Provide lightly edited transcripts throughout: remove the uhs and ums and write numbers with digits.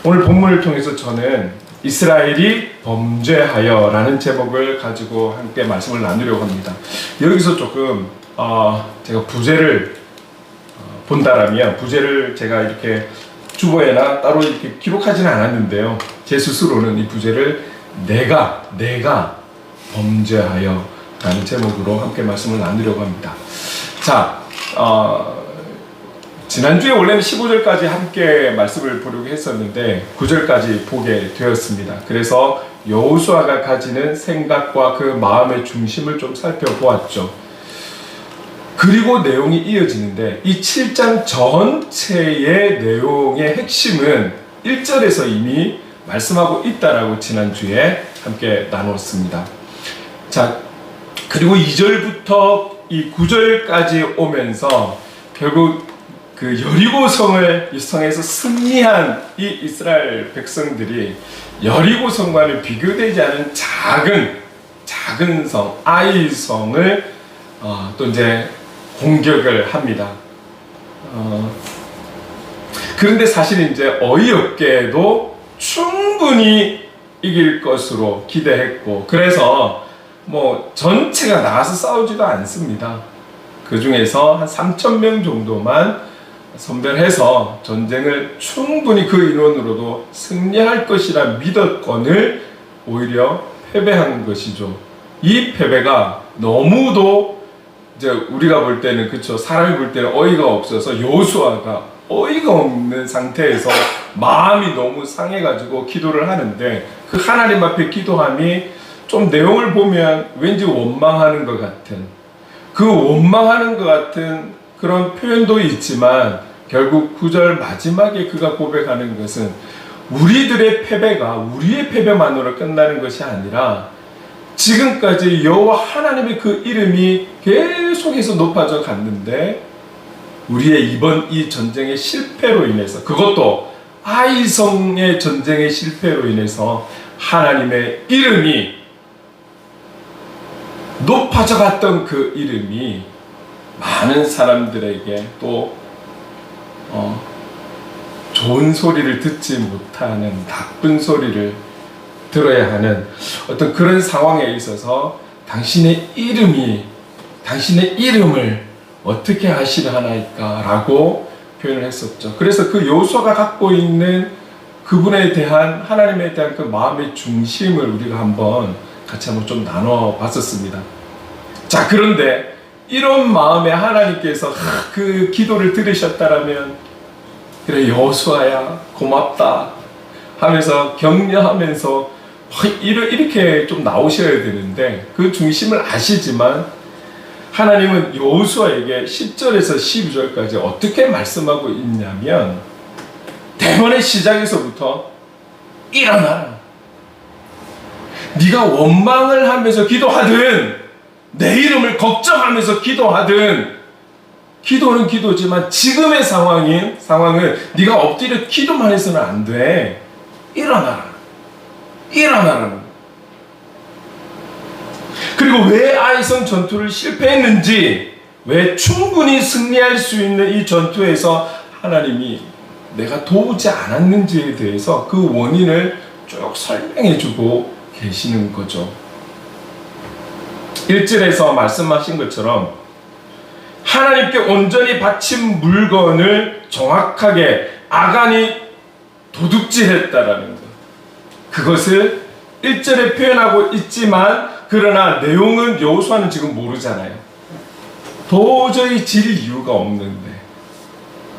오늘 본문을 통해서 저는 이스라엘이 범죄하여라는 제목을 가지고 함께 말씀을 나누려고 합니다. 여기서 조금 제가 부제를 본다라면, 부제를 제가 이렇게 주보에나 따로 이렇게 기록하지는 않았는데요, 제 스스로는 이 부제를 내가 범죄하여 라는 제목으로 함께 말씀을 나누려고 합니다. 자, 지난주에 원래는 15절까지 함께 말씀을 보려고 했었는데 9절까지 보게 되었습니다. 그래서 여호수아가 가지는 생각과 그 마음의 중심을 좀 살펴보았죠. 그리고 내용이 이어지는데 이 7장 전체의 내용의 핵심은 1절에서 이미 말씀하고 있다라고 지난주에 함께 나눴습니다. 자, 그리고 2절부터 이 9절까지 오면서 결국 그 여리고 성에서 승리한 이 이스라엘 백성들이 여리고 성과는 비교되지 않은 작은 성, 아이 성을 또 이제 공격을 합니다. 그런데 사실 이제 어이없게도 충분히 이길 것으로 기대했고, 그래서 뭐 전체가 나가서 싸우지도 않습니다. 그 중에서 한 3,000명 정도만 선별해서 전쟁을 충분히 그 인원으로도 승리할 것이라 믿었건을 오히려 패배한 것이죠. 이 패배가 너무도 이제 우리가 볼 때는, 그쵸, 사람이 볼 때는 어이가 없어서 여호수아가 어이가 없는 상태에서 마음이 너무 상해가지고 기도를 하는데, 그 하나님 앞에 기도함이 좀 내용을 보면 왠지 원망하는 것 같은, 그 원망하는 것 같은 그런 표현도 있지만, 결국 9절 마지막에 그가 고백하는 것은 우리들의 패배가 우리의 패배만으로 끝나는 것이 아니라 지금까지 여호와 하나님의 그 이름이 계속해서 높아져 갔는데, 우리의 이번 이 전쟁의 실패로 인해서, 그것도 아이성의 전쟁의 실패로 인해서 하나님의 이름이, 높아져 갔던 그 이름이 많은 사람들에게 또 좋은 소리를 듣지 못하는 나쁜 소리를 들어야 하는 어떤 그런 상황에 있어서 당신의 이름을 어떻게 하시려나이까 라고 표현을 했었죠. 그래서 그 여호수아가 갖고 있는 그분에 대한, 하나님에 대한 그 마음의 중심을 우리가 한번 같이 한번 좀 나눠 봤었습니다. 자, 그런데 이런 마음에 하나님께서 그 기도를 들으셨다라면, 그래 여호수아야 고맙다 하면서 격려하면서 이렇게 좀 나오셔야 되는데, 그 중심을 아시지만 하나님은 여호수아에게 10절에서 12절까지 어떻게 말씀하고 있냐면, 대본의 시작에서부터 일어나라, 네가 원망을 하면서 기도하든 내 이름을 걱정하면서 기도하든, 기도는 기도지만 지금의 상황은 네가 엎드려 기도만 해서는 안 돼. 일어나라. 그리고 왜 아이성 전투를 실패했는지, 왜 충분히 승리할 수 있는 이 전투에서 하나님이 내가 도우지 않았는지에 대해서 그 원인을 쭉 설명해 주고 계시는 거죠. 1절에서 말씀하신 것처럼 하나님께 온전히 바친 물건을 정확하게 아간이 도둑질했다라는 것, 그것을 1절에 표현하고 있지만, 그러나 내용은 여호수아는 지금 모르잖아요. 도저히 질 이유가 없는데,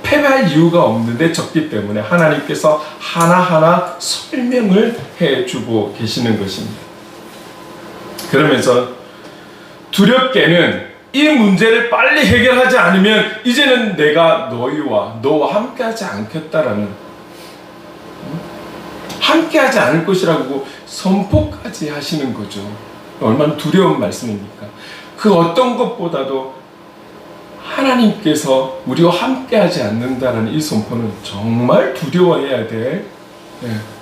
패배할 이유가 없는데 적기 때문에 하나님께서 하나하나 설명을 해주고 계시는 것입니다. 그러면서 두렵게는 이 문제를 빨리 해결하지 않으면 이제는 내가 너와 함께하지 않겠다라는, 함께하지 않을 것이라고 선포까지 하시는 거죠. 얼마나 두려운 말씀입니까? 그 어떤 것보다도 하나님께서 우리와 함께하지 않는다는 이 선포는 정말 두려워해야 돼.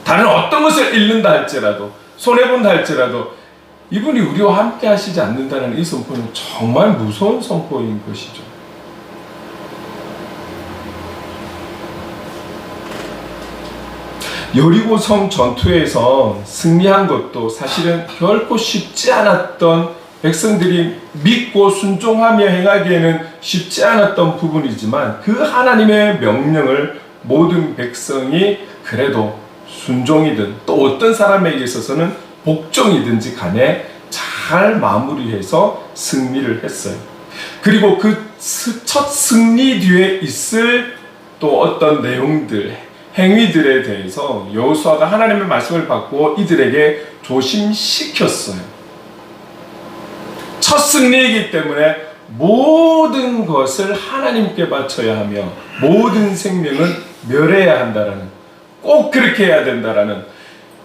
다른 어떤 것을 잃는다 할지라도, 손해본다 할지라도 이분이 우리와 함께 하시지 않는다는 이 선포는 정말 무서운 선포인 것이죠. 여리고성 전투에서 승리한 것도 사실은 결코 쉽지 않았던, 백성들이 믿고 순종하며 행하기에는 쉽지 않았던 부분이지만 그 하나님의 명령을 모든 백성이 그래도 순종이든 또 어떤 사람에게 있어서는 복종이든지 간에 잘 마무리해서 승리를 했어요. 그리고 그 첫 승리 뒤에 있을 또 어떤 내용들, 행위들에 대해서 여호수아가 하나님의 말씀을 받고 이들에게 조심시켰어요. 첫 승리이기 때문에 모든 것을 하나님께 바쳐야 하며 모든 생명은 멸해야 한다라는, 꼭 그렇게 해야 된다라는,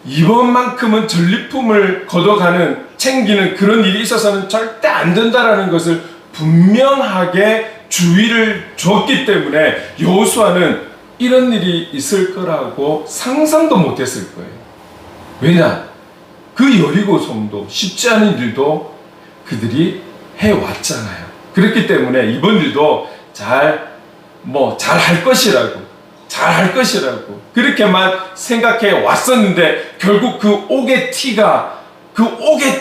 이번만큼은 전리품을 걷어가는, 챙기는 그런 일이 있어서는 절대 안 된다라는 것을 분명하게 주의를 줬기 때문에 여호수아는 이런 일이 있을 거라고 상상도 못했을 거예요. 왜냐? 그 여리고성도 쉽지 않은 일도 그들이 해왔잖아요. 그렇기 때문에 이번 일도 잘 할 것이라고 그렇게만 생각해 왔었는데 결국 그 옥의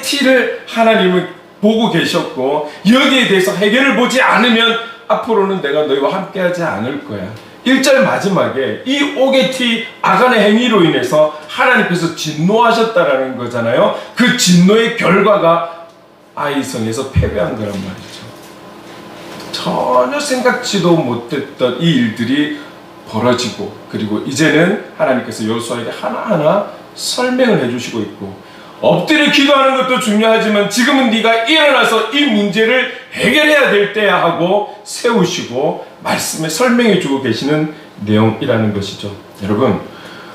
티를 하나님은 보고 계셨고, 여기에 대해서 해결을 보지 않으면 앞으로는 내가 너희와 함께하지 않을 거야. 1절 마지막에 이 옥의 티 아간의 행위로 인해서 하나님께서 진노하셨다라는 거잖아요. 그 진노의 결과가 아이성에서 패배한 거란 말이죠. 전혀 생각지도 못했던 이 일들이 벌어지고, 그리고 이제는 하나님께서 여호수아에게 하나하나 설명을 해주시고 있고, 엎드려 기도하는 것도 중요하지만 지금은 네가 일어나서 이 문제를 해결해야 될 때야 하고 세우시고 말씀에 설명해 주고 계시는 내용이라는 것이죠. 여러분,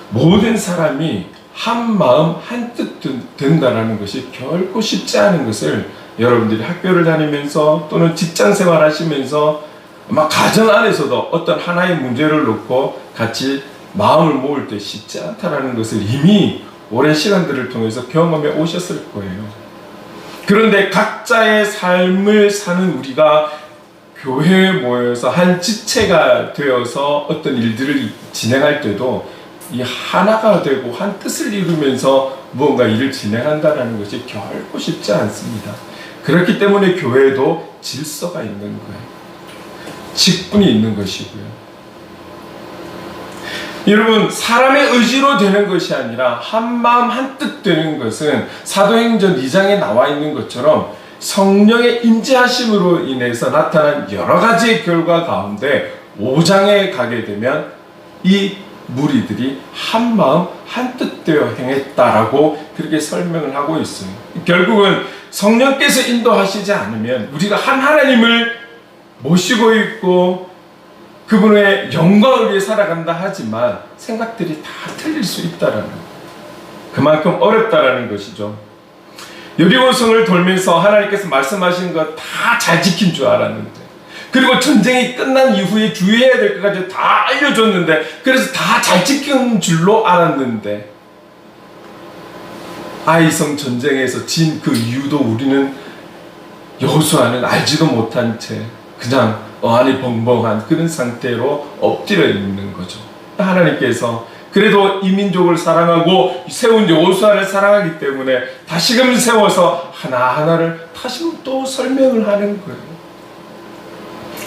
모든 사람이 한 마음 한 뜻 된다라는 것이 결코 쉽지 않은 것을 여러분들이 학교를 다니면서 또는 직장 생활 하시면서 아마 가정 안에서도 어떤 하나의 문제를 놓고 같이 마음을 모을 때 쉽지 않다라는 것을 이미 오랜 시간들을 통해서 경험해 오셨을 거예요. 그런데 각자의 삶을 사는 우리가 교회에 모여서 한 지체가 되어서 어떤 일들을 진행할 때도 이 하나가 되고 한 뜻을 이루면서 무언가 일을 진행한다는 것이 결코 쉽지 않습니다. 그렇기 때문에 교회에도 질서가 있는 거예요. 직분이 있는 것이고요. 여러분, 사람의 의지로 되는 것이 아니라 한마음 한뜻 되는 것은 사도행전 2장에 나와 있는 것처럼 성령의 임재하심으로 인해서 나타난 여러 가지의 결과 가운데 5장에 가게 되면 이 무리들이 한마음 한뜻 되어 행했다라고 그렇게 설명을 하고 있어요. 결국은 성령께서 인도하시지 않으면 우리가 한 하나님을 모시고 있고 그분의 영광을 위해 살아간다 하지만 생각들이 다 틀릴 수 있다라는, 그만큼 어렵다라는 것이죠. 여리고성을 돌면서 하나님께서 말씀하신 것 다 잘 지킨 줄 알았는데, 그리고 전쟁이 끝난 이후에 주의해야 될 것까지 다 알려줬는데, 그래서 다 잘 지킨 줄로 알았는데, 아이성 전쟁에서 진 그 이유도 우리는 여호수아는 알지도 못한 채 그냥 어안이 벙벙한 그런 상태로 엎드려 있는 거죠. 하나님께서 그래도 이 민족을 사랑하고 세운 여호수아를 사랑하기 때문에 다시금 세워서 하나하나를 다시 또 설명을 하는 거예요.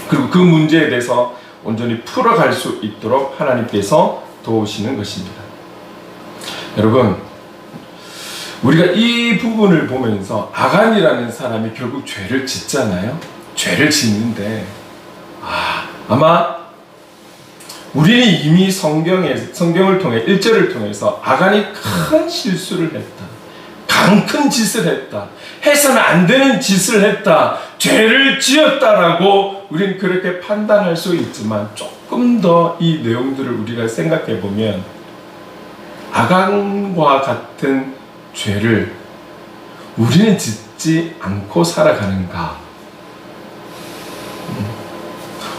그리고 그 문제에 대해서 온전히 풀어갈 수 있도록 하나님께서 도우시는 것입니다. 여러분, 우리가 이 부분을 보면서 아간이라는 사람이 결국 죄를 짓잖아요. 죄를 짓는데 아마 우리는 이미 성경을 통해 1절을 통해서 아간이 큰 실수를 했다, 강 큰 짓을 했다, 해서는 안 되는 짓을 했다, 죄를 지었다라고 우리는 그렇게 판단할 수 있지만, 조금 더 이 내용들을 우리가 생각해 보면 아간과 같은 죄를 우리는 짓지 않고 살아가는가?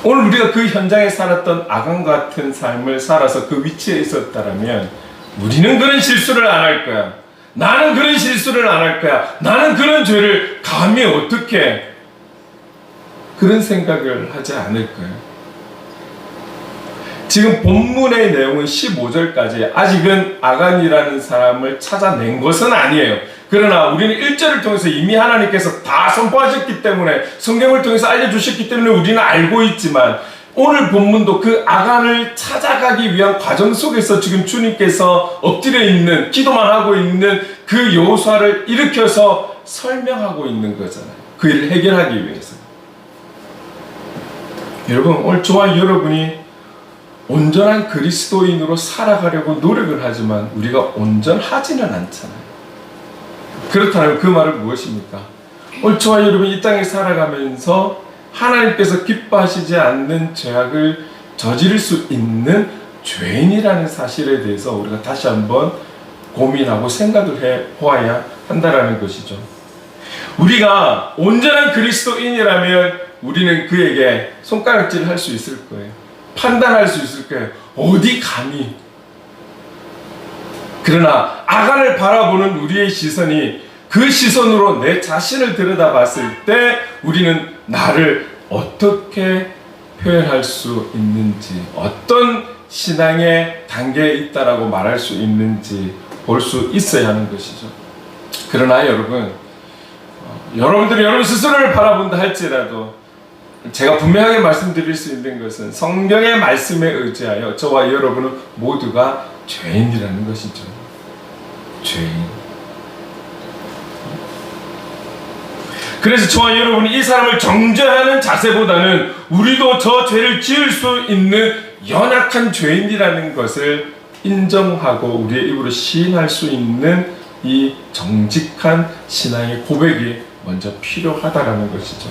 오늘 우리가 그 현장에 살았던 아간 같은 삶을 살아서 그 위치에 있었다면 우리는 그런 실수를 안 할 거야. 나는 그런 실수를 안 할 거야. 나는 그런 죄를 감히 어떻게, 그런 생각을 하지 않을 거야. 지금 본문의 내용은 15절까지 아직은 아간이라는 사람을 찾아낸 것은 아니에요. 그러나 우리는 1절을 통해서 이미 하나님께서 다 선포하셨기 때문에, 성경을 통해서 알려주셨기 때문에 우리는 알고 있지만, 오늘 본문도 그 아간을 찾아가기 위한 과정 속에서 지금 주님께서 엎드려 있는, 기도만 하고 있는 그 여호수아를 일으켜서 설명하고 있는 거잖아요. 그 일을 해결하기 위해서. 여러분, 오늘 저와 여러분이 온전한 그리스도인으로 살아가려고 노력을 하지만 우리가 온전하지는 않잖아요. 그렇다면 그 말은 무엇입니까? 오늘 저와 여러분이 이 땅에 살아가면서 하나님께서 기뻐하시지 않는 죄악을 저지를 수 있는 죄인이라는 사실에 대해서 우리가 다시 한번 고민하고 생각을 해 보아야 한다는 것이죠. 우리가 온전한 그리스도인이라면 우리는 그에게 손가락질 할 수 있을 거예요. 판단할 수 있을 거예요. 어디 감히. 그러나 아간을 바라보는 우리의 시선이 그 시선으로 내 자신을 들여다봤을 때 우리는 나를 어떻게 표현할 수 있는지, 어떤 신앙의 단계에 있다라고 말할 수 있는지 볼 수 있어야 하는 것이죠. 그러나 여러분들이 여러분 스스로를 바라본다 할지라도 제가 분명하게 말씀드릴 수 있는 것은 성경의 말씀에 의지하여 저와 여러분은 모두가 죄인이라는 것이죠. 죄인. 그래서 저와 여러분이 이 사람을 정죄하는 자세보다는 우리도 저 죄를 지을 수 있는 연약한 죄인이라는 것을 인정하고 우리의 입으로 시인할 수 있는 이 정직한 신앙의 고백이 먼저 필요하다라는 것이죠.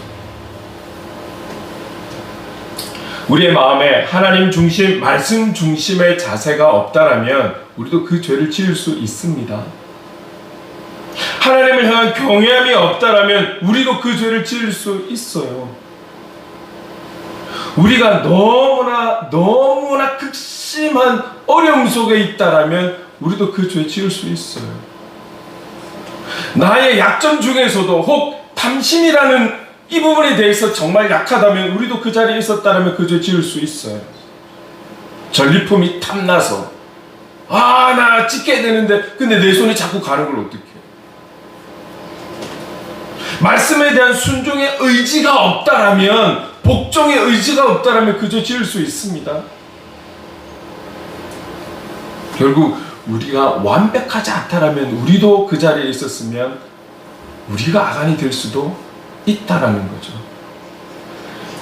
우리의 마음에 하나님 중심, 말씀 중심의 자세가 없다라면 우리도 그 죄를 지을 수 있습니다. 하나님을 향한 경외함이 없다라면 우리도 그 죄를 지을 수 있어요. 우리가 너무나 극심한 어려움 속에 있다라면 우리도 그 죄 지을 수 있어요. 나의 약점 중에서도 혹 탐심이라는 이 부분에 대해서 정말 약하다면 우리도 그 자리에 있었다면 그 죄 지을 수 있어요. 전리품이 탐나서 나 찍게 되는데 근데 내 손이 자꾸 가는 걸 어떻게 해요? 말씀에 대한 순종의 의지가 없다라면, 복종의 의지가 없다라면 그 죄 지을 수 있습니다. 결국 우리가 완벽하지 않다라면 우리도 그 자리에 있었으면 우리가 아간이 될 수도 있다라는 거죠.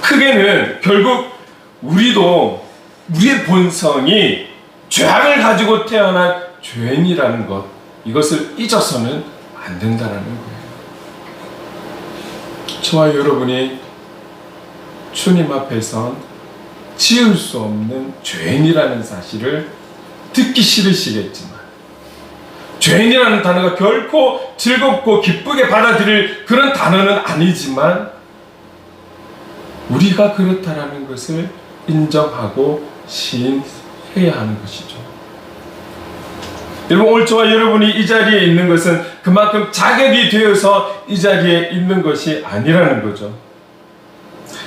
크게는 결국 우리도 우리의 본성이 죄악을 가지고 태어난 죄인이라는 것, 이것을 잊어서는 안 된다라는 거예요. 저와 여러분이 주님 앞에선 지을 수 없는 죄인이라는 사실을 듣기 싫으시겠지만, 죄인이라는 단어가 결코 즐겁고 기쁘게 받아들일 그런 단어는 아니지만 우리가 그렇다라는 것을 인정하고 시인해야 하는 것이죠. 여러분, 오늘 저와 여러분이 이 자리에 있는 것은 그만큼 자격이 되어서 이 자리에 있는 것이 아니라는 거죠.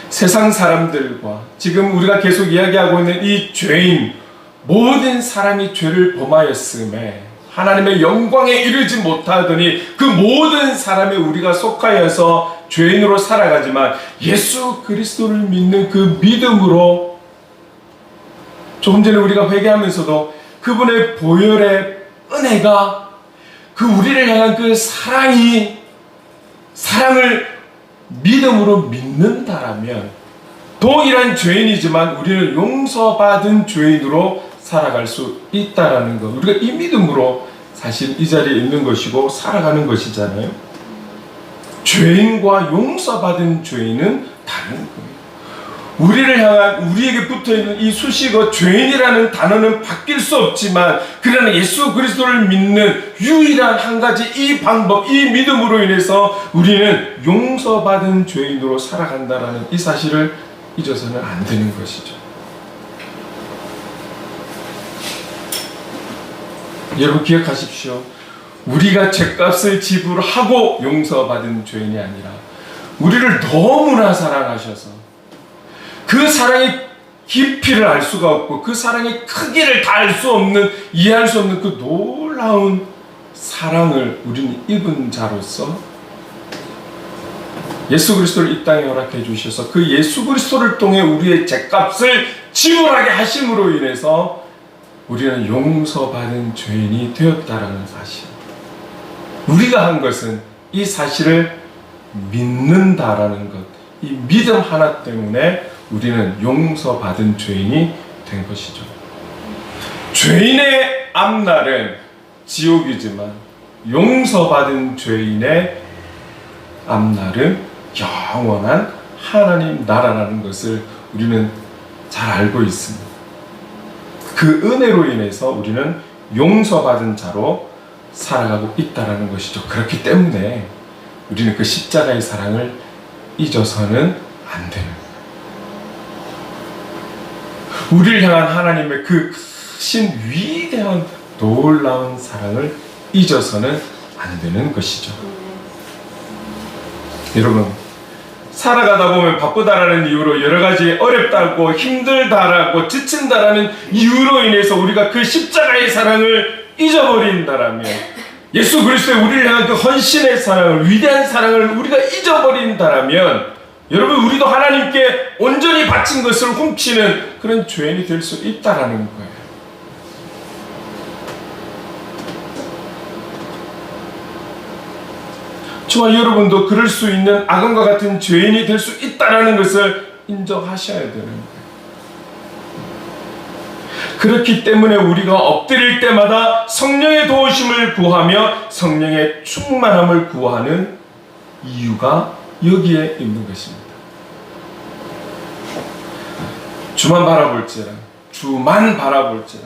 세상 사람들과 지금 우리가 계속 이야기하고 있는 이 죄인, 모든 사람이 죄를 범하였음에 하나님의 영광에 이르지 못하더니 그 모든 사람이 우리가 속하여서 죄인으로 살아가지만 예수 그리스도를 믿는 그 믿음으로, 조금 전에 우리가 회개하면서도 그분의 보혈의 은혜가, 그 우리를 향한 그 사랑을 믿음으로 믿는다라면 동일한 죄인이지만 우리는 용서받은 죄인으로 살아갈 수 있다라는 것, 우리가 이 믿음으로 사실 이 자리에 있는 것이고 살아가는 것이잖아요. 죄인과 용서받은 죄인은 다른 거예요. 우리를 향한, 우리에게 붙어있는 이 수식어 죄인이라는 단어는 바뀔 수 없지만, 그러나 예수 그리스도를 믿는 유일한 한 가지 이 방법, 이 믿음으로 인해서 우리는 용서받은 죄인으로 살아간다라는 이 사실을 잊어서는 안 되는 것이죠. 여러분 기억하십시오. 우리가 죄값을 지불하고 용서받은 죄인이 아니라 우리를 너무나 사랑하셔서 그 사랑이 깊이를 알 수가 없고 그 사랑의 크기를 다 알 수 없는, 이해할 수 없는 그 놀라운 사랑을 우리는 입은 자로서 예수 그리스도를 이 땅에 허락해 주셔서 그 예수 그리스도를 통해 우리의 죄값을 지불하게 하심으로 인해서 우리는 용서받은 죄인이 되었다라는 사실. 우리가 한 것은 이 사실을 믿는다라는 것, 이 믿음 하나 때문에 우리는 용서받은 죄인이 된 것이죠. 죄인의 앞날은 지옥이지만 용서받은 죄인의 앞날은 영원한 하나님 나라라는 것을 우리는 잘 알고 있습니다. 그 은혜로 인해서 우리는 용서받은 자로 살아가고 있다는 것이죠. 그렇기 때문에 우리는 그 십자가의 사랑을 잊어서는 안 되는 거예요. 우리를 향한 하나님의 그 크신 위대한 놀라운 사랑을 잊어서는 안 되는 것이죠. 여러분, 살아가다 보면 바쁘다라는 이유로 여러 가지 어렵다고 힘들다라고 지친다라는 이유로 인해서 우리가 그 십자가의 사랑을 잊어버린다라면, 예수 그리스도의 우리를 향한 그 헌신의 사랑을, 위대한 사랑을 우리가 잊어버린다라면, 여러분, 우리도 하나님께 온전히 바친 것을 훔치는 그런 죄인이 될 수 있다라는 거예요. 저와 여러분도 그럴 수 있는 악음과 같은 죄인이 될 수 있다는 것을 인정하셔야 되는 거예요. 그렇기 때문에 우리가 엎드릴 때마다 성령의 도우심을 구하며 성령의 충만함을 구하는 이유가 여기에 있는 것입니다. 주만 바라볼지라, 주만 바라볼지라,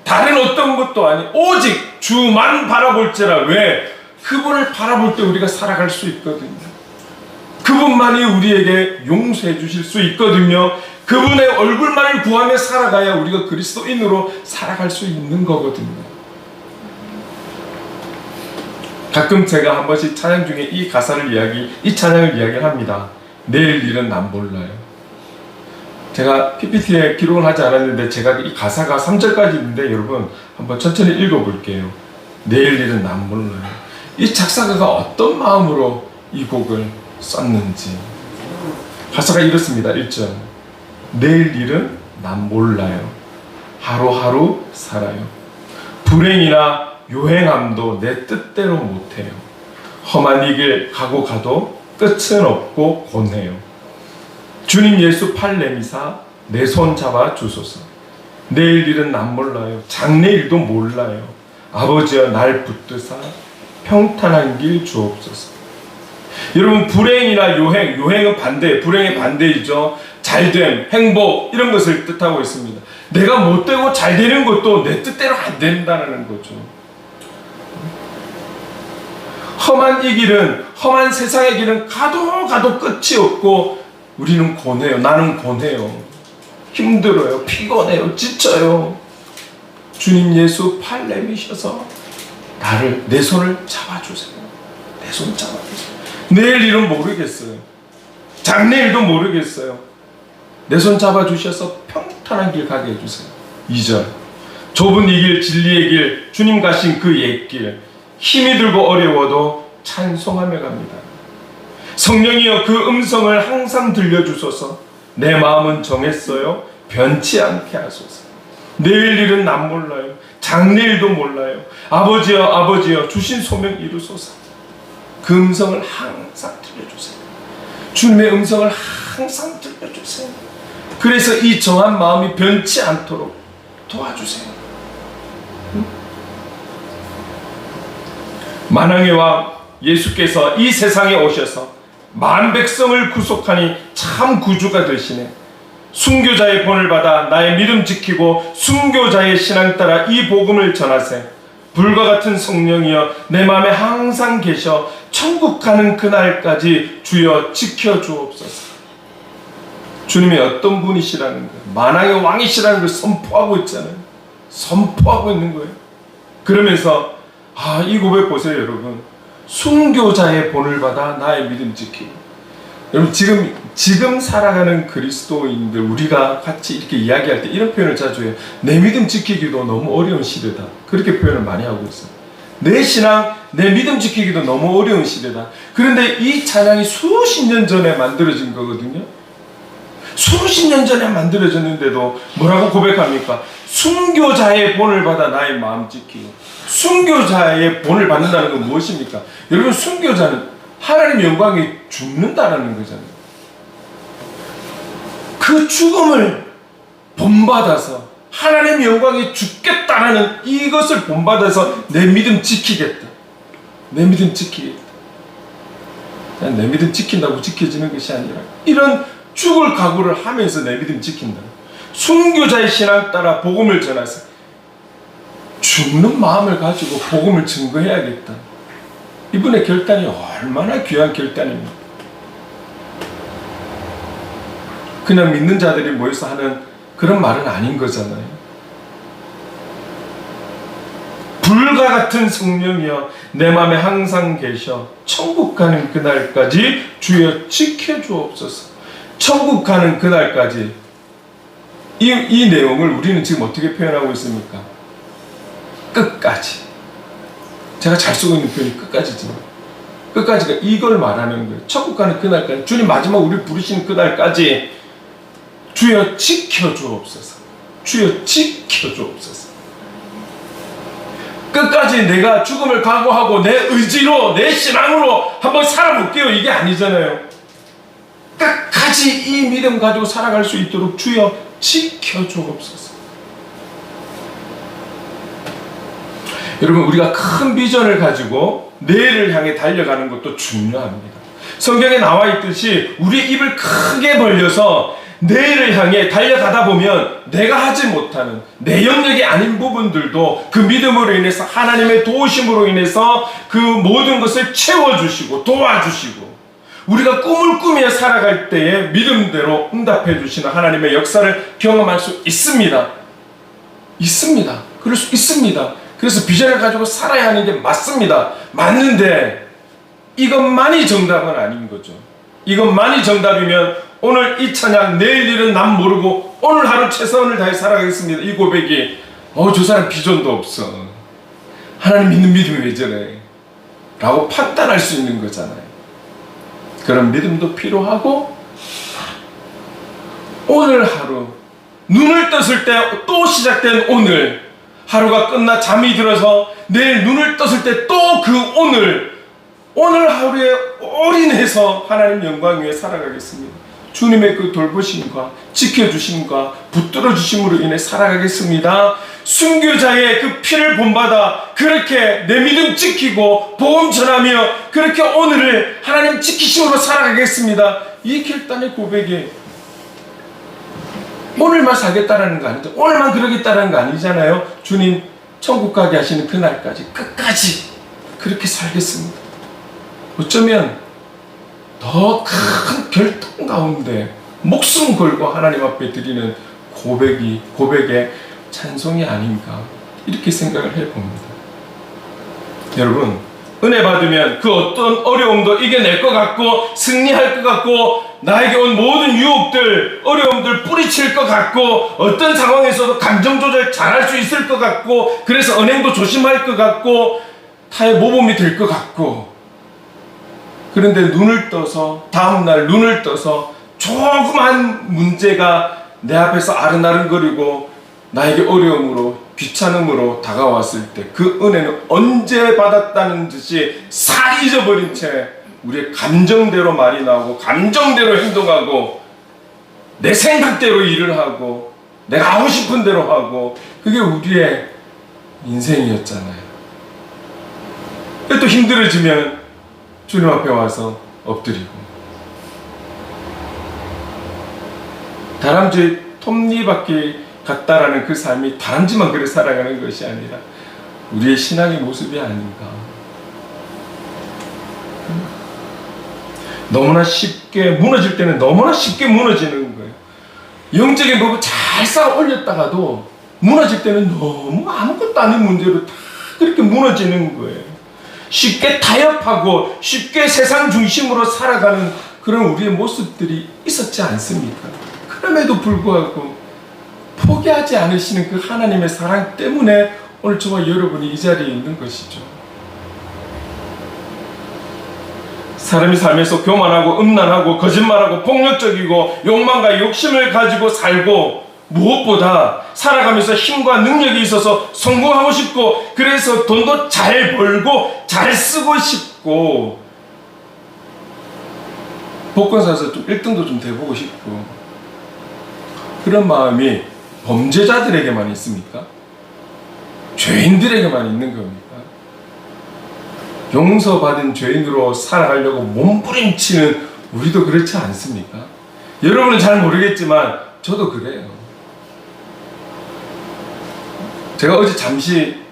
다른 어떤 것도 아니 오직 주만 바라볼지라. 왜? 그분을 바라볼 때 우리가 살아갈 수 있거든요. 그분만이 우리에게 용서해 주실 수 있거든요. 그분의 얼굴만을 구하며 살아가야 우리가 그리스도인으로 살아갈 수 있는 거거든요. 가끔 제가 한 번씩 찬양 중에 이 찬양을 이야기를 합니다. 내일 일은 난 몰라요. 제가 PPT에 기록을 하지 않았는데 제가 이 가사가 3절까지 있는데 여러분 한번 천천히 읽어볼게요. 내일 일은 난 몰라요. 이 작사가가 어떤 마음으로 이 곡을 썼는지. 가사가 이렇습니다. 1절. 내일 일은 난 몰라요. 하루하루 살아요. 불행이나 요행함도 내 뜻대로 못해요. 험한 이 길 가고 가도 끝은 없고 고뇌요. 주님 예수 팔 내미사 내 손 잡아 주소서. 내일 일은 난 몰라요. 장래일도 몰라요. 아버지여 날 붙드사 평탄한 길 주옵소서. 여러분, 불행이나 요행은 반대, 불행의 반대이죠. 잘됨, 행복 이런 것을 뜻하고 있습니다. 내가 못되고 잘 되는 것도 내 뜻대로 안 된다는 거죠. 험한 이 길은, 험한 세상의 길은 가도 끝이 없고 우리는 고뇌요. 나는 고뇌요. 힘들어요. 피곤해요. 지쳐요. 주님 예수 팔 내미셔서 내 손을 잡아주세요. 내 손 잡아주세요. 내일 일은 모르겠어요. 장래일도 모르겠어요. 내 손 잡아주셔서 평탄한 길 가게 해주세요. 2절. 좁은 이 길, 진리의 길, 주님 가신 그 옛길, 힘이 들고 어려워도 찬송하며 갑니다. 성령이여 그 음성을 항상 들려주소서. 내 마음은 정했어요. 변치 않게 하소서. 내일 일은 난 몰라요. 장래일도 몰라요. 아버지여 주신 소명 이루소서. 그 음성을 항상 들려주세요. 주님의 음성을 항상 들려주세요. 그래서 이 정한 마음이 변치 않도록 도와주세요. 만왕의 왕 예수께서 이 세상에 오셔서 만 백성을 구속하니 참 구주가 되시네. 순교자의 본을 받아 나의 믿음 지키고 순교자의 신앙 따라 이 복음을 전하세. 불과 같은 성령이여 내 마음에 항상 계셔 천국 가는 그날까지 주여 지켜주옵소서. 주님이 어떤 분이시라는 거예요. 만왕의 왕이시라는 걸 선포하고 있잖아요. 선포하고 있는 거예요. 그러면서 이 고백 보세요. 여러분, 순교자의 본을 받아 나의 믿음 지키고. 여러분, 지금 지금 살아가는 그리스도인들 우리가 같이 이렇게 이야기할 때 이런 표현을 자주 해요. 내 믿음 지키기도 너무 어려운 시대다. 그렇게 표현을 많이 하고 있어요. 내 신앙, 내 믿음 지키기도 너무 어려운 시대다. 그런데 이 찬양이 수십 년 전에 만들어진 거거든요. 수십 년 전에 만들어졌는데도 뭐라고 고백합니까? 순교자의 본을 받아 나의 마음 지키고. 순교자의 본을 받는다는 건 무엇입니까? 여러분, 순교자는 하나님의 영광에 죽는다라는 거잖아요. 그 죽음을 본받아서 하나님의 영광에 죽겠다라는 이것을 본받아서 내 믿음 지키겠다. 내 믿음 지키겠다. 그냥 내 믿음 지킨다고 지켜지는 것이 아니라 이런 죽을 각오를 하면서 내 믿음 지킨다. 순교자의 신앙 따라 복음을 전해서 죽는 마음을 가지고 복음을 증거해야겠다. 이분의 결단이 얼마나 귀한 결단입니까? 그냥 믿는 자들이 모여서 하는 그런 말은 아닌 거잖아요. 불과 같은 성령이여 내 마음에 항상 계셔 천국 가는 그날까지 주여 지켜주옵소서. 천국 가는 그날까지 이 내용을 우리는 지금 어떻게 표현하고 있습니까? 끝까지. 제가 잘 쓰고 있는 표현이 끝까지지만 끝까지가 이걸 말하는 거예요. 천국 가는 그날까지 주님 마지막 우리 부르시는 그날까지 주여 지켜주옵소서. 주여 지켜주옵소서. 끝까지 내가 죽음을 각오하고 내 의지로 내 신앙으로 한번 살아볼게요 이게 아니잖아요. 끝까지 이 믿음 가지고 살아갈 수 있도록 주여 지켜주옵소서. 여러분, 우리가 큰 비전을 가지고 내일을 향해 달려가는 것도 중요합니다. 성경에 나와 있듯이 우리 입을 크게 벌려서 내일을 향해 달려가다 보면 내가 하지 못하는 내 영역이 아닌 부분들도 그 믿음으로 인해서 하나님의 도우심으로 인해서 그 모든 것을 채워주시고 도와주시고 우리가 꿈을 꾸며 살아갈 때에 믿음대로 응답해 주시는 하나님의 역사를 경험할 수 있습니다. 있습니다. 그럴 수 있습니다. 그래서 비전을 가지고 살아야 하는 게 맞습니다. 맞는데 이것만이 정답은 아닌 거죠. 이것만이 정답이면 오늘 이 찬양 내일 일은 난 모르고 오늘 하루 최선을 다해 살아가겠습니다. 이 고백이 저 사람 비전도 없어. 하나님 믿는 믿음이 왜 저래? 라고 판단할 수 있는 거잖아요. 그런 믿음도 필요하고 오늘 하루 눈을 떴을 때 또 시작된 오늘 하루가 끝나 잠이 들어서 내일 눈을 떴을 때 또 그 오늘 하루에 올인해서 하나님 영광 위에 살아가겠습니다. 주님의 그 돌보심과 지켜주심과 붙들어 주심으로 인해 살아가겠습니다. 순교자의 그 피를 본받아 그렇게 내 믿음 지키고 복음 전하며 그렇게 오늘을 하나님 지키심으로 살아가겠습니다. 이 결단의 고백이 오늘만 살겠다라는 거 아니죠. 오늘만 그러겠다라는 거 아니잖아요. 주님 천국 가게 하시는 그날까지 끝까지 그렇게 살겠습니다. 어쩌면 더 큰 결단 가운데 목숨 걸고 하나님 앞에 드리는 고백의 찬송이 아닌가 이렇게 생각을 해봅니다. 여러분, 은혜 받으면 그 어떤 어려움도 이겨낼 것 같고 승리할 것 같고 나에게 온 모든 유혹들 어려움들 뿌리칠 것 같고 어떤 상황에서도 감정 조절 잘할 수 있을 것 같고 그래서 언행도 조심할 것 같고 타의 모범이 될 것 같고 그런데 눈을 떠서 다음날 눈을 떠서 조그만 문제가 내 앞에서 아른아른거리고 나에게 어려움으로 귀찮음으로 다가왔을 때 그 은혜는 언제 받았다는 듯이 싹 잊어버린 채 우리의 감정대로 말이 나오고 감정대로 행동하고 내 생각대로 일을 하고 내가 하고 싶은 대로 하고 그게 우리의 인생이었잖아요. 또 힘들어지면 주님 앞에 와서 엎드리고 다람쥐 톱니바퀴 같다라는 그 삶이 다람쥐만 그래 살아가는 것이 아니라 우리의 신앙의 모습이 아닌가. 너무나 쉽게 무너질 때는 너무나 쉽게 무너지는 거예요. 영적인 법을 잘 쌓아 올렸다가도 무너질 때는 너무 아무것도 아닌 문제로 다 그렇게 무너지는 거예요. 쉽게 타협하고 쉽게 세상 중심으로 살아가는 그런 우리의 모습들이 있었지 않습니까? 그럼에도 불구하고 포기하지 않으시는 그 하나님의 사랑 때문에 오늘 저와 여러분이 이 자리에 있는 것이죠. 사람이 삶에서 교만하고 음란하고 거짓말하고 폭력적이고 욕망과 욕심을 가지고 살고 무엇보다 살아가면서 힘과 능력이 있어서 성공하고 싶고 그래서 돈도 잘 벌고 잘 쓰고 싶고 복권 사서 좀 1등도 좀 돼보고 싶고 그런 마음이 범죄자들에게만 있습니까? 죄인들에게만 있는 겁니까? 용서받은 죄인으로 살아가려고 몸부림치는 우리도 그렇지 않습니까? 여러분은 잘 모르겠지만 저도 그래요. 제가 어제 잠시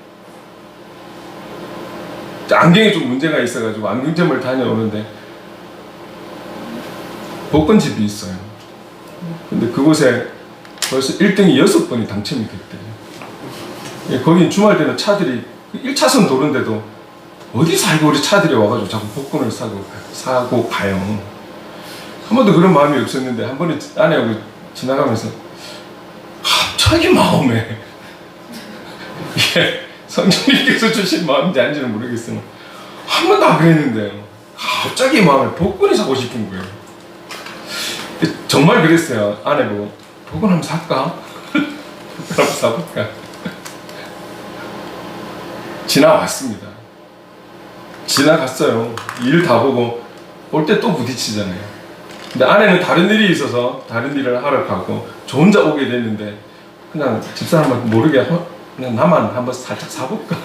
안경에 좀 문제가 있어가지고 안경점을 다녀오는데 복권집이 있어요. 근데 그곳에 벌써 1등이 6번이 당첨이 됐대요. 거긴 주말 되면 차들이 1차선 도로인데도 어디서 알고 우리 차들이 와가지고 자꾸 복권을 사고 가요. 한 번도 그런 마음이 없었는데 한 번에 아내하고 지나가면서 갑자기 마음에 이게 성령님께서 주신 마음인지 아닌지는 모르겠으나 한 번도 안 그랬는데요. 갑자기 마음에 복권이 사고 싶은 거예요. 정말 그랬어요. 아내 보고 복권 한번 살까? 복권 한번 사볼까? 지나왔습니다. 지나갔어요. 일 다 보고 올 때 또 부딪히잖아요. 근데 아내는 다른 일이 있어서 다른 일을 하러 가고 저 혼자 오게 됐는데 그냥 집사람한테 모르게 그냥 나만 한번 살짝 사볼까?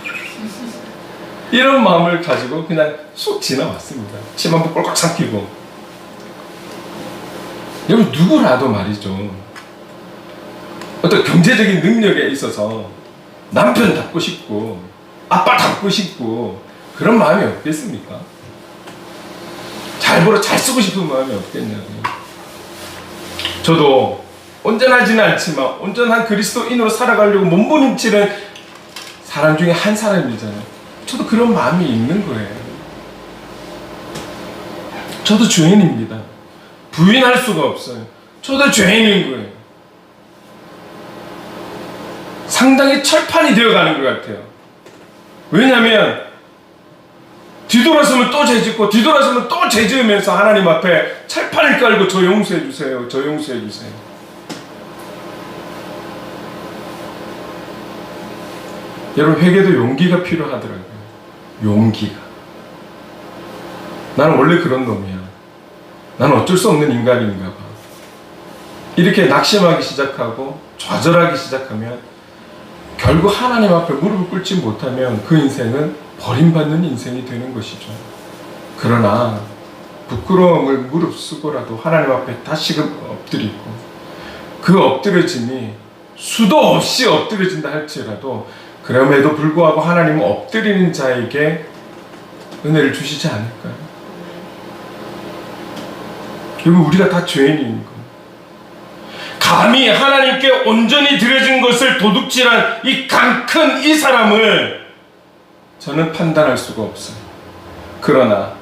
이런 마음을 가지고 그냥 쑥 지나왔습니다. 침 한번 꼴깍 삼키고. 여러분 누구라도 말이죠. 어떤 경제적인 능력에 있어서 남편 닮고 싶고 아빠 닮고 싶고 그런 마음이 없겠습니까? 잘 벌어 잘 쓰고 싶은 마음이 없겠냐고요. 저도 온전하지는 않지만 온전한 그리스도인으로 살아가려고 몸부림치는 사람 중에 한 사람이잖아요. 저도 그런 마음이 있는 거예요. 저도 죄인입니다. 부인할 수가 없어요. 저도 죄인인 거예요. 상당히 철판이 되어가는 것 같아요. 왜냐하면 뒤돌아서면 또 죄짓고 뒤돌아서면 또 죄지으면서 하나님 앞에 철판을 깔고 저 용서해 주세요. 저 용서해 주세요. 여러분 회개도 용기가 필요하더라고요. 용기가. 나는 원래 그런 놈이야. 나는 어쩔 수 없는 인간인가 봐. 이렇게 낙심하기 시작하고 좌절하기 시작하면 결국 하나님 앞에 무릎을 꿇지 못하면 그 인생은 버림받는 인생이 되는 것이죠. 그러나 부끄러움을 무릅쓰고라도 하나님 앞에 다시금 엎드리고 그 엎드려짐이 수도 없이 엎드려진다 할지라도 그럼에도 불구하고 하나님은 엎드리는 자에게 은혜를 주시지 않을까요? 결국 우리가 다 죄인인 거. 감히 하나님께 온전히 드려진 것을 도둑질한 이 강 큰 이 사람을 저는 판단할 수가 없어요. 그러나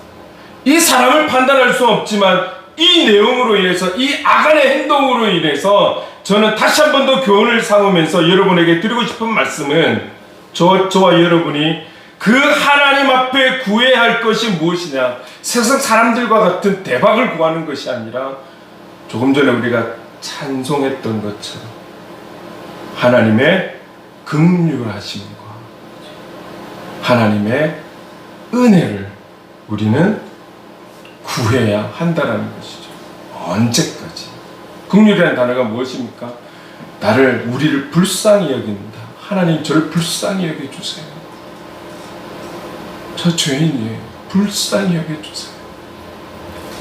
이 사람을 판단할 수 없지만 이 내용으로 인해서 이 아간의 행동으로 인해서 저는 다시 한 번 더 교훈을 삼으면서 여러분에게 드리고 싶은 말씀은 저와 여러분이 그 하나님 앞에 구해야 할 것이 무엇이냐, 세상 사람들과 같은 대박을 구하는 것이 아니라 조금 전에 우리가 찬송했던 것처럼 하나님의 긍휼하심과 하나님의 은혜를 우리는 구해야 한다는 것이죠. 언제까지? 긍휼이라는 단어가 무엇입니까? 우리를 불쌍히 여긴다. 하나님 저를 불쌍히 여겨주세요. 저 죄인이에요. 불쌍히 여겨주세요.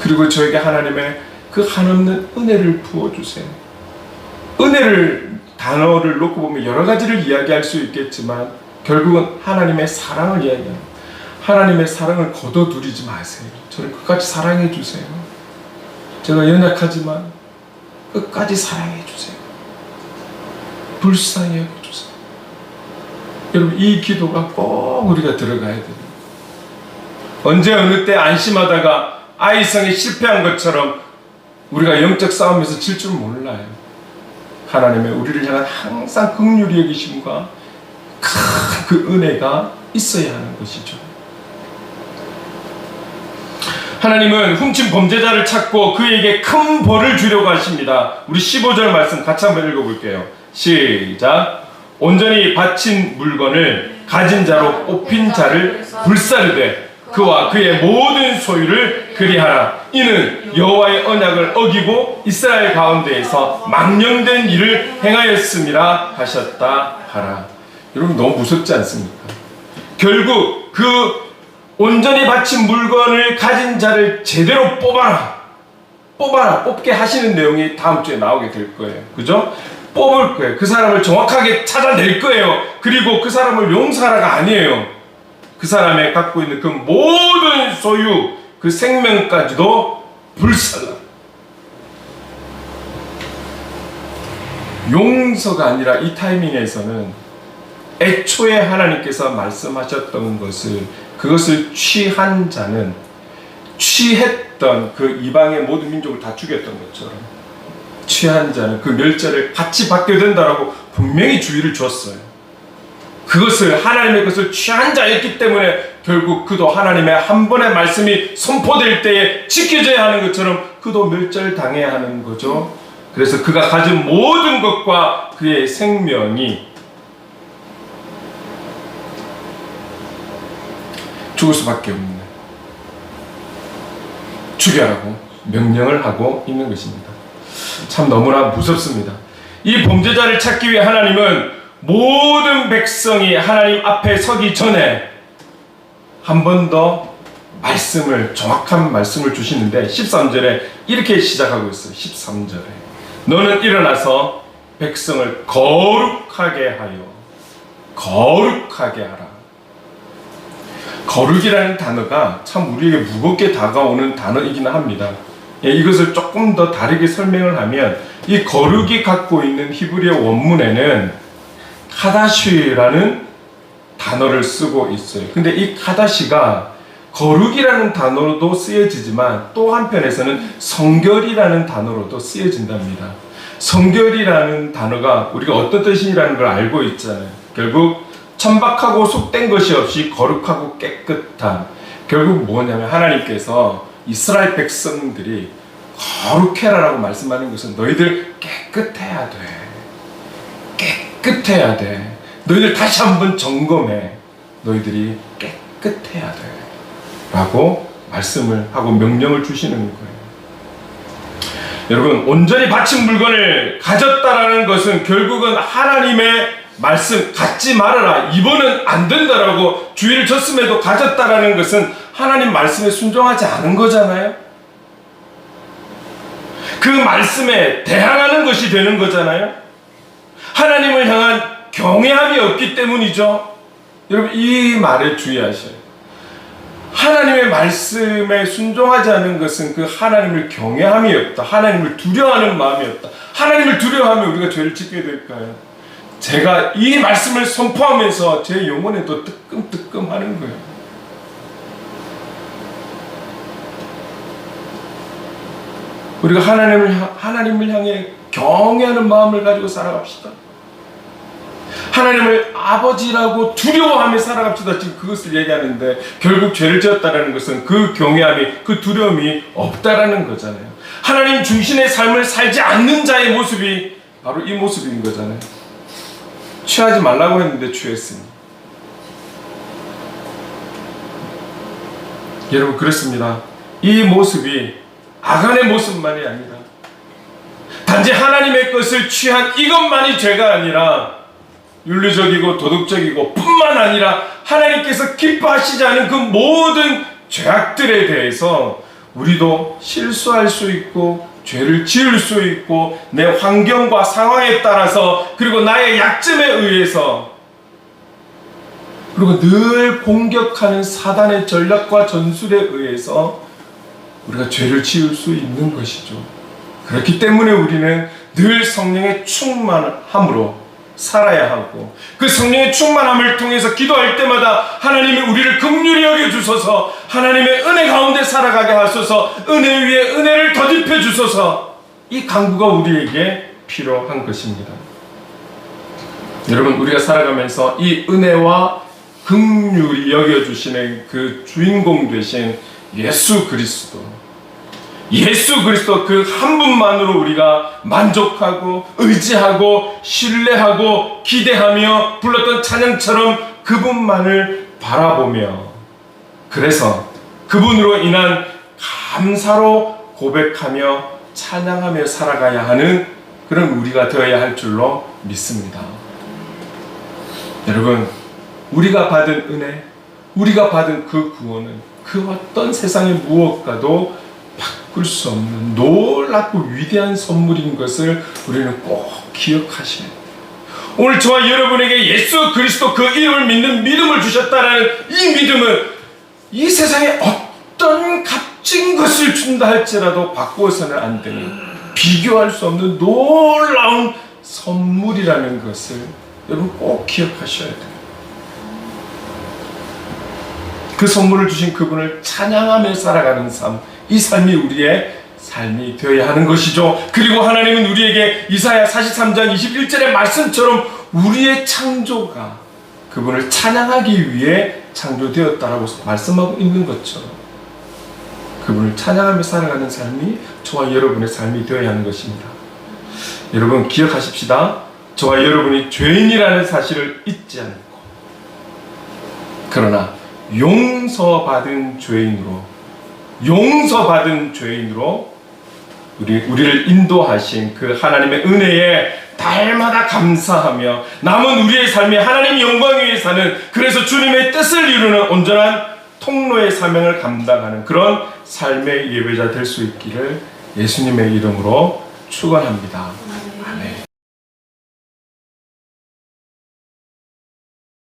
그리고 저에게 하나님의 그 한없는 은혜를 부어주세요. 은혜를 단어를 놓고 보면 여러 가지를 이야기할 수 있겠지만 결국은 하나님의 사랑을 이야기합니다. 하나님의 사랑을 거둬들이지 마세요. 저를 끝까지 사랑해 주세요. 제가 연약하지만 끝까지 사랑해 주세요. 불쌍히 여겨주세요. 여러분 이 기도가 꼭 우리가 들어가야 돼요. 언제 어느 때 안심하다가 아이성에 실패한 것처럼 우리가 영적 싸움에서 질 줄 몰라요. 하나님의 우리를 향한 항상 긍휼히 여기심과 큰 그 은혜가 있어야 하는 것이죠. 하나님은 훔친 범죄자를 찾고 그에게 큰 벌을 주려고 하십니다. 우리 15절 말씀 같이 한번 읽어볼게요. 시작. 온전히 바친 물건을 가진 자로 뽑힌 자를 불사르되 그와 그의 모든 소유를 그리하라. 이는 여호와의 언약을 어기고 이스라엘 가운데에서 망령된 일을 행하였음이라 하셨다 하라. 여러분 너무 무섭지 않습니까? 결국 그 온전히 바친 물건을 가진 자를 제대로 뽑게 하시는 내용이 다음 주에 나오게 될 거예요. 그죠? 뽑을 거예요. 그 사람을 정확하게 찾아낼 거예요. 그리고 그 사람을 용서하라가 아니에요. 그 사람의 갖고 있는 그 모든 소유, 그 생명까지도 불살라. 용서가 아니라 이 타이밍에서는 애초에 하나님께서 말씀하셨던 그것을 취한 자는 취했던 그 이방의 모든 민족을 다 죽였던 것처럼 취한 자는 그 멸절을 같이 받게 된다라고 분명히 주의를 줬어요. 그것을 하나님의 것을 취한 자였기 때문에 결국 그도 하나님의 한 번의 말씀이 선포될 때에 지켜져야 하는 것처럼 그도 멸절당해야 하는 거죠. 그래서 그가 가진 모든 것과 그의 생명이 죽을 수밖에 없는, 죽여라고 명령을 하고 있는 것입니다. 참 너무나 무섭습니다. 이 범죄자를 찾기 위해 하나님은 모든 백성이 하나님 앞에 서기 전에 한 번 더 정확한 말씀을 주시는데 13절에 이렇게 시작하고 있어요. 13절에 너는 일어나서 백성을 거룩하게 하라. 거룩이라는 단어가 참 우리에게 무겁게 다가오는 단어이긴 합니다. 이것을 조금 더 다르게 설명을 하면 이 거룩이 갖고 있는 히브리어 원문에는 카다시라는 단어를 쓰고 있어요. 근데 이 카다시가 거룩이라는 단어로도 쓰여지지만 또 한편에서는 성결이라는 단어로도 쓰여진답니다. 성결이라는 단어가 우리가 어떤 뜻이라는 걸 알고 있잖아요. 결국 천박하고 속된 것이 없이 거룩하고 깨끗한, 결국 뭐냐면 하나님께서 이스라엘 백성들이 거룩해라라고 말씀하는 것은 너희들 깨끗해야 돼. 너희들 다시 한번 점검해. 너희들이 깨끗해야 돼 라고 말씀을 하고 명령을 주시는 거예요. 여러분, 온전히 바친 물건을 가졌다라는 것은 결국은 하나님의 말씀 갖지 말아라, 이번은 안 된다라고 주의를 줬음에도 가졌다라는 것은 하나님 말씀에 순종하지 않은 거잖아요. 그 말씀에 대항하는 것이 되는 거잖아요. 하나님을 향한 경외함이 없기 때문이죠. 여러분 이 말에 주의하셔요. 하나님의 말씀에 순종하지 않은 것은 그 하나님을 경외함이 없다, 하나님을 두려워하는 마음이 없다. 하나님을 두려워하면 우리가 죄를 짓게 될까요? 제가 이 말씀을 선포하면서 제 영혼에도 뜨끔뜨끔하는 거예요. 우리가 하나님을 향해 경외하는 마음을 가지고 살아갑시다. 하나님을 아버지라고 두려워하며 살아갑시다. 지금 그것을 얘기하는데 결국 죄를 지었다는 것은 그 경외함이, 그 두려움이 없다라는 거잖아요. 하나님 중심의 삶을 살지 않는 자의 모습이 바로 이 모습인 거잖아요. 취하지 말라고 했는데 취했으니. 여러분 그렇습니다. 이 모습이 아간의 모습만이 아니라 단지 하나님의 것을 취한 이것만이 죄가 아니라 윤리적이고 도덕적이고 뿐만 아니라 하나님께서 기뻐하시지 않은 그 모든 죄악들에 대해서 우리도 실수할 수 있고 죄를 지을 수 있고 내 환경과 상황에 따라서 그리고 나의 약점에 의해서 그리고 늘 공격하는 사단의 전략과 전술에 의해서 우리가 죄를 지을 수 있는 것이죠. 그렇기 때문에 우리는 늘 성령의 충만함으로 살아야 하고, 그 성령의 충만함을 통해서 기도할 때마다 하나님이 우리를 긍휼히 여겨주소서, 하나님의 은혜 가운데 살아가게 하소서, 은혜 위에 은혜를 더입혀 주소서, 이 간구가 우리에게 필요한 것입니다. 여러분, 우리가 살아가면서 이 은혜와 긍휼히 여겨주시는 그 주인공 되신 예수 그리스도 그 한 분만으로 우리가 만족하고 의지하고 신뢰하고 기대하며 불렀던 찬양처럼 그분만을 바라보며, 그래서 그분으로 인한 감사로 고백하며 찬양하며 살아가야 하는 그런 우리가 되어야 할 줄로 믿습니다. 여러분, 우리가 받은 은혜, 우리가 받은 그 구원은 그 어떤 세상의 무엇과도 바꿀 수 없는 놀랍고 위대한 선물인 것을 우리는 꼭 기억하셔야 돼요. 오늘 저와 여러분에게 예수 그리스도 그 이름을 믿는 믿음을 주셨다는 이 믿음은 이 세상에 어떤 값진 것을 준다 할지라도 바꾸어서는 안 되는, 비교할 수 없는 놀라운 선물이라는 것을 여러분 꼭 기억하셔야 돼요. 그 선물을 주신 그분을 찬양하며 살아가는 삶, 이 삶이 우리의 삶이 되어야 하는 것이죠. 그리고 하나님은 우리에게 이사야 43장 21절의 말씀처럼 우리의 창조가 그분을 찬양하기 위해 창조되었다라고 말씀하고 있는 것처럼 그분을 찬양하며 살아가는 삶이 저와 여러분의 삶이 되어야 하는 것입니다. 여러분, 기억하십시다. 저와 여러분이 죄인이라는 사실을 잊지 않고, 그러나 용서받은 죄인으로 우리를 인도하신 그 하나님의 은혜에 달마다 감사하며 남은 우리의 삶이 하나님 영광 위에 사는, 그래서 주님의 뜻을 이루는 온전한 통로의 사명을 감당하는 그런 삶의 예배자 될 수 있기를 예수님의 이름으로 축원합니다. 아멘.